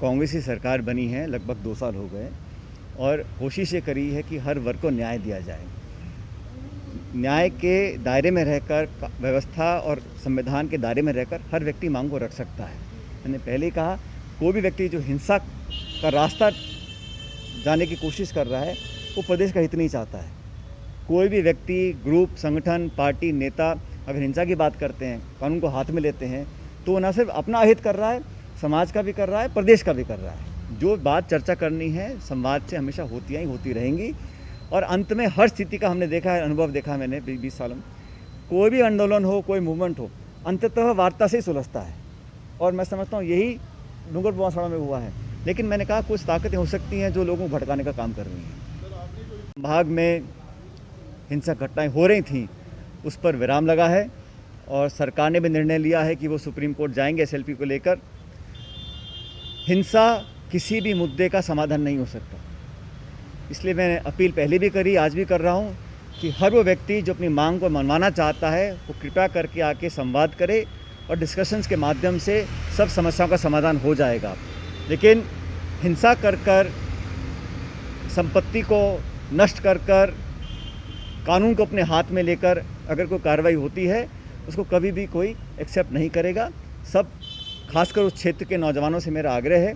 कांग्रेस की सरकार बनी है, लगभग 2 साल हो गए और कोशिश ये करी है कि हर वर्ग को न्याय दिया जाए। न्याय के दायरे में रहकर, व्यवस्था और संविधान के दायरे में रहकर हर व्यक्ति मांग को रख सकता है। मैंने पहले ही कहा, कोई भी व्यक्ति जो हिंसा का रास्ता जाने की कोशिश कर रहा है वो प्रदेश का हित नहीं चाहता है। कोई भी व्यक्ति, ग्रुप, संगठन, पार्टी, नेता अगर हिंसा की बात करते हैं, कानून को हाथ में लेते हैं, तो न सिर्फ अपना हित कर रहा है, समाज का भी कर रहा है, प्रदेश का भी कर रहा है। जो बात चर्चा करनी है संवाद से हमेशा होती आई, होती रहेंगी और अंत में हर स्थिति का हमने देखा है, अनुभव देखा है मैंने 20 सालों में। कोई भी आंदोलन हो, कोई मूवमेंट हो, अंततः वार्ता से ही सुलझता है और मैं समझता हूँ यही डूंगर पुआसड़ा में हुआ है। लेकिन मैंने कहा कुछ ताकतें हो सकती हैं जो लोगों को भड़काने का काम कर रही हैं। भाग में हिंसक घटनाएं हो रही थीं, उस पर विराम लगा है और सरकार ने भी निर्णय लिया है कि वो सुप्रीम कोर्ट जाएंगे एसएलपी को लेकर। हिंसा किसी भी मुद्दे का समाधान नहीं हो सकता, इसलिए मैंने अपील पहले भी करी, आज भी कर रहा हूँ कि हर वो व्यक्ति जो अपनी मांग को मनवाना चाहता है वो कृपया करके आके संवाद करे और डिस्कशंस के माध्यम से सब समस्याओं का समाधान हो जाएगा। लेकिन हिंसा कर कर, संपत्ति को नष्ट कर कर, कानून को अपने हाथ में लेकर अगर कोई कार्रवाई होती है उसको कभी भी कोई एक्सेप्ट नहीं करेगा। सब, खासकर उस क्षेत्र के नौजवानों से मेरा आग्रह है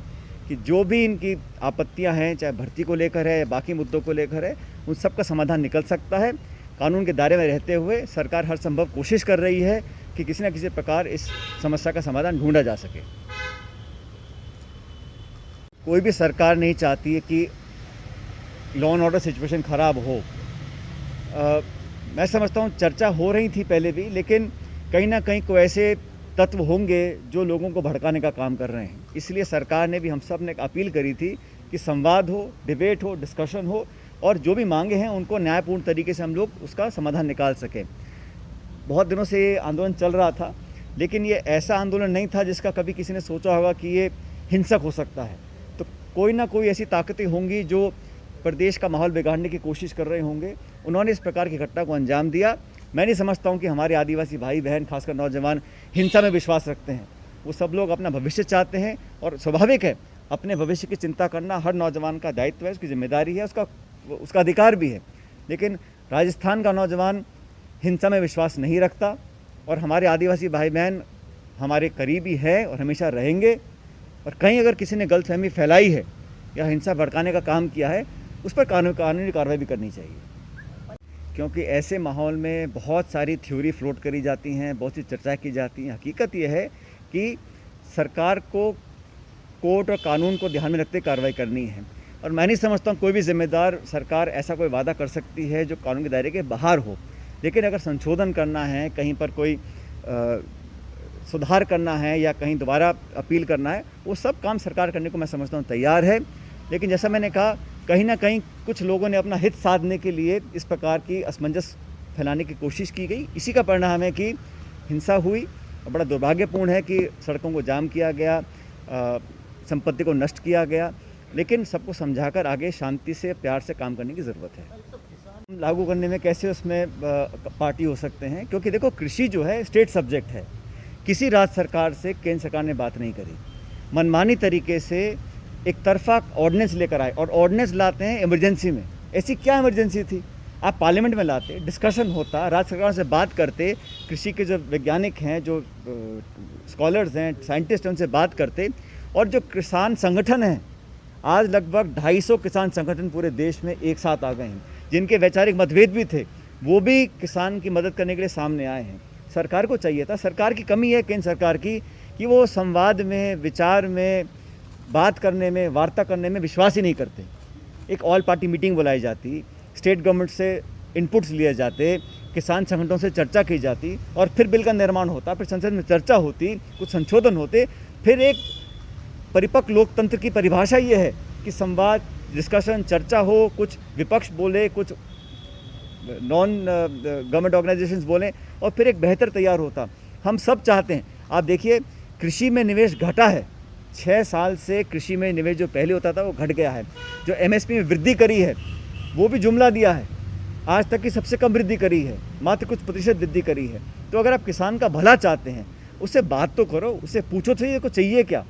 कि जो भी इनकी आपत्तियां हैं, चाहे भर्ती को लेकर है या बाकी मुद्दों को लेकर है, उन सब का समाधान निकल सकता है। कानून के दायरे में रहते हुए सरकार हर संभव कोशिश कर रही है कि किसी न किसी प्रकार इस समस्या का समाधान ढूंढा जा सके। कोई भी सरकार नहीं चाहती है कि लॉ एंड ऑर्डर सिचुएशन ख़राब हो। मैं समझता हूँ चर्चा हो रही थी पहले भी, लेकिन कहीं ना कहीं कोई ऐसे तत्व होंगे जो लोगों को भड़काने का काम कर रहे हैं। इसलिए सरकार ने भी, हम सब ने एक अपील करी थी कि संवाद हो, डिबेट हो, डिस्कशन हो और जो भी मांगे हैं उनको न्यायपूर्ण तरीके से हम लोग उसका समाधान निकाल सकें। बहुत दिनों से ये आंदोलन चल रहा था, लेकिन ये ऐसा आंदोलन नहीं था जिसका कभी किसी ने सोचा होगा कि ये हिंसक हो सकता है। तो कोई ना कोई ऐसी ताकतें होंगी जो प्रदेश का माहौल बिगाड़ने की कोशिश कर रहे होंगे, उन्होंने इस प्रकार की घटना को अंजाम दिया। मैं नहीं समझता हूँ कि हमारे आदिवासी भाई बहन, खासकर नौजवान, हिंसा में विश्वास रखते हैं। वो सब लोग अपना भविष्य चाहते हैं और स्वाभाविक है, अपने भविष्य की चिंता करना हर नौजवान का दायित्व है, उसकी जिम्मेदारी है, उसका अधिकार भी है। लेकिन राजस्थान का नौजवान हिंसा में विश्वास नहीं रखता और हमारे आदिवासी भाई बहन हमारे करीबी हैं और हमेशा रहेंगे। और कहीं अगर किसी ने गलतफहमी फैलाई है या हिंसा भड़काने का काम किया है, उस पर कानूनी कार्रवाई भी करनी चाहिए। क्योंकि ऐसे माहौल में बहुत सारी थ्योरी फ्लोट करी जाती हैं, बहुत सी चर्चा की जाती हैं। हकीकत यह है कि सरकार को कोर्ट और कानून को ध्यान में रखते कार्रवाई करनी है और मैं नहीं समझता हूँ कोई भी जिम्मेदार सरकार ऐसा कोई वादा कर सकती है जो कानून के दायरे के बाहर हो। लेकिन अगर संशोधन करना है, कहीं पर कोई सुधार करना है या कहीं दोबारा अपील करना है, वो सब काम सरकार करने को मैं समझता हूँ तैयार है। लेकिन जैसा मैंने कहा, कहीं ना कहीं कुछ लोगों ने अपना हित साधने के लिए इस प्रकार की असमंजस फैलाने की कोशिश की गई। इसी का परिणाम है कि हिंसा हुई और बड़ा दुर्भाग्यपूर्ण है कि सड़कों को जाम किया गया, संपत्ति को नष्ट किया गया। लेकिन सबको समझाकर आगे शांति से, प्यार से काम करने की ज़रूरत है। लागू करने में कैसे उसमें पार्टी हो सकते हैं, क्योंकि देखो कृषि जो है स्टेट सब्जेक्ट है। किसी राज्य सरकार से केंद्र सरकार ने बात नहीं करी, मनमानी तरीके से एक तरफा ऑर्डिनेंस लेकर आए और ऑर्डिनेंस लाते हैं इमरजेंसी में। ऐसी क्या इमरजेंसी थी? आप पार्लियामेंट में लाते, डिस्कशन होता, राज्य सरकार से बात करते, कृषि के जो वैज्ञानिक हैं, जो स्कॉलर्स हैं, साइंटिस्ट हैं, उनसे बात करते। और जो किसान संगठन हैं, आज लगभग 250 किसान संगठन पूरे देश में एक साथ आ गए हैं, जिनके वैचारिक मतभेद भी थे, वो भी किसान की मदद करने के लिए सामने आए हैं। सरकार को चाहिए था, सरकार की कमी है केंद्र सरकार की कि वो संवाद में, विचार में, बात करने में, वार्ता करने में विश्वास ही नहीं करते। एक ऑल पार्टी मीटिंग बुलाई जाती, स्टेट गवर्नमेंट से इनपुट्स लिए जाते, किसान संगठनों से चर्चा की जाती और फिर बिल का निर्माण होता, फिर संसद में चर्चा होती, कुछ संशोधन होते। फिर एक परिपक्व लोकतंत्र की परिभाषा ये है कि संवाद, डिस्कशन, चर्चा हो, कुछ विपक्ष बोले, कुछ नॉन गवर्नमेंट ऑर्गेनाइजेशंस बोलें और फिर एक बेहतर तैयार होता। हम सब चाहते हैं। आप देखिए, कृषि में निवेश घटा है। 6 साल से कृषि में निवेश जो पहले होता था वो घट गया है। जो एमएसपी में वृद्धि करी है वो भी जुमला दिया है, आज तक की सबसे कम वृद्धि करी है, मात्र कुछ प्रतिशत वृद्धि करी है। तो अगर आप किसान का भला चाहते हैं, उससे बात तो करो, उससे पूछो तो ये को चाहिए क्या।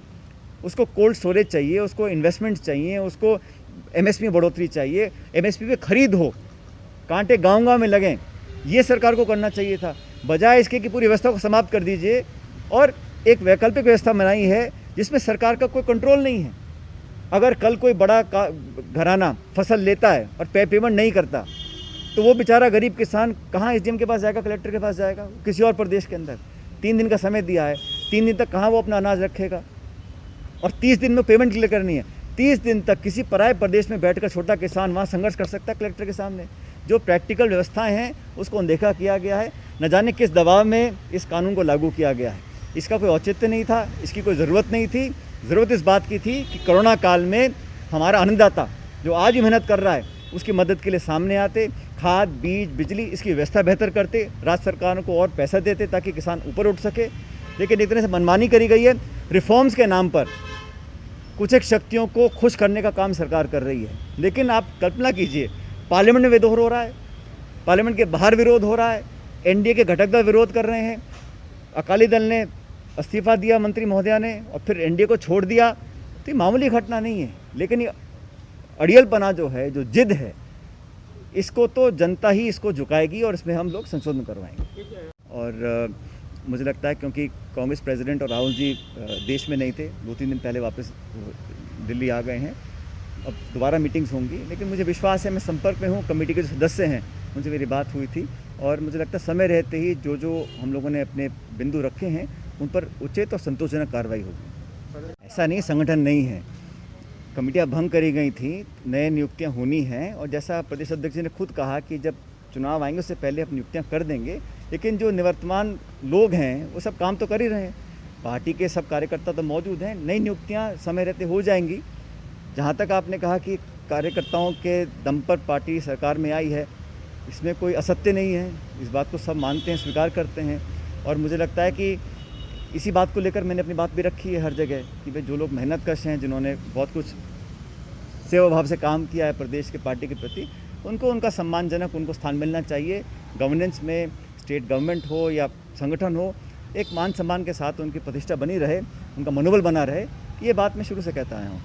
उसको कोल्ड स्टोरेज चाहिए, उसको इन्वेस्टमेंट चाहिए, उसको एमएसपी में बढ़ोतरी चाहिए, एमएसपी पे खरीद हो, कांटे गांव-गांव में लगें। ये सरकार को करना चाहिए था। बजाय इसके कि पूरी व्यवस्था को समाप्त कर दीजिए और एक वैकल्पिक व्यवस्था बनाई है जिसमें सरकार का कोई कंट्रोल नहीं है। अगर कल कोई बड़ा घराना फसल लेता है और पेमेंट नहीं करता तो वो बेचारा गरीब किसान कहाँ एसडीएम के पास जाएगा, कलेक्टर के पास जाएगा, किसी और प्रदेश के अंदर। 3 दिन का समय दिया है, 3 दिन तक कहाँ वो अपना अनाज रखेगा और 30 दिन में पेमेंट क्लियर करनी है। 30 दिन तक किसी पराए प्रदेश में बैठकर छोटा किसान वहाँ संघर्ष कर सकता है कलेक्टर के सामने। जो प्रैक्टिकल व्यवस्थाएं हैं उसको अनदेखा किया गया है। न जाने किस दबाव में इस कानून को लागू किया गया है। इसका कोई औचित्य नहीं था, इसकी कोई ज़रूरत नहीं थी। ज़रूरत इस बात की थी कि कोरोना काल में हमारा अन्नदाता जो आज भी मेहनत कर रहा है उसकी मदद के लिए सामने आते, खाद, बीज, बिजली इसकी व्यवस्था बेहतर करते, राज्य सरकारों को और पैसा देते ताकि किसान ऊपर उठ सके। लेकिन एक तरह से मनमानी करी गई है। रिफॉर्म्स के नाम पर कुछ एक शक्तियों को खुश करने का काम सरकार कर रही है। लेकिन आप कल्पना कीजिए, पार्लियामेंट में विरोध हो रहा है, पार्लियामेंट के बाहर विरोध हो रहा है, एनडीए के घटक दल विरोध कर रहे हैं, अकाली दल ने इस्तीफा दिया मंत्री महोदया ने और फिर एनडीए को छोड़ दिया। तो ये मामूली घटना नहीं है। लेकिन ये अड़ियलपना जो है, जो जिद है, इसको तो जनता ही इसको झुकाएगी और इसमें हम लोग संशोधन करवाएंगे। और मुझे लगता है क्योंकि कांग्रेस प्रेसिडेंट और राहुल जी देश में नहीं थे, 2-3 दिन पहले वापस दिल्ली आ गए हैं। अब दोबारा मीटिंग्स होंगी, लेकिन मुझे विश्वास है, मैं संपर्क में हूँ, कमेटी के जो सदस्य हैं उनसे मेरी बात हुई थी और मुझे लगता है समय रहते ही जो जो हम लोगों ने अपने बिंदु रखे हैं उन पर उचित और संतोषजनक कार्रवाई होगी। ऐसा नहीं संगठन नहीं है, कमेटियाँ भंग करी गई थी, नए नियुक्तियाँ होनी हैं और जैसा प्रदेश अध्यक्ष जी ने खुद कहा कि जब चुनाव आएंगे उससे पहले अपनी नियुक्तियाँ कर देंगे। लेकिन जो निवर्तमान लोग हैं वो सब काम तो कर ही रहे हैं, पार्टी के सब कार्यकर्ता तो मौजूद हैं। नई नियुक्तियाँ समय रहते हो जाएंगी। जहाँ तक आपने कहा कि कार्यकर्ताओं के दम पर पार्टी सरकार में आई है, इसमें कोई असत्य नहीं है। इस बात को सब मानते हैं, स्वीकार करते हैं और मुझे लगता है कि इसी बात को लेकर मैंने अपनी बात भी रखी है हर जगह कि भाई जो लोग मेहनतकश हैं, जिन्होंने बहुत कुछ सेवा भाव से काम किया है प्रदेश के पार्टी के प्रति, उनको उनका सम्मानजनक उनको स्थान मिलना चाहिए। गवर्नेंस में स्टेट गवर्नमेंट हो या संगठन हो, एक मान सम्मान के साथ उनकी प्रतिष्ठा बनी रहे, उनका मनोबल बना रहे। ये बात मैं शुरू से कहता आया हूँ।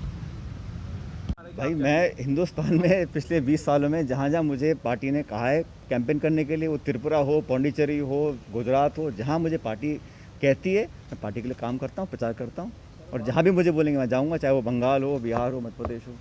भाई मैं हिंदुस्तान में पिछले 20 सालों में जहाँ जहाँ मुझे पार्टी ने कहा है कैंपेन करने के लिए, वो त्रिपुरा हो, पौंडीचेरी हो, गुजरात हो, जहाँ मुझे पार्टी कहती है मैं पार्टी के लिए काम करता हूँ, प्रचार करता हूँ और जहाँ भी मुझे बोलेंगे मैं जाऊँगा, चाहे वो बंगाल हो, बिहार हो, मध्य प्रदेश हो।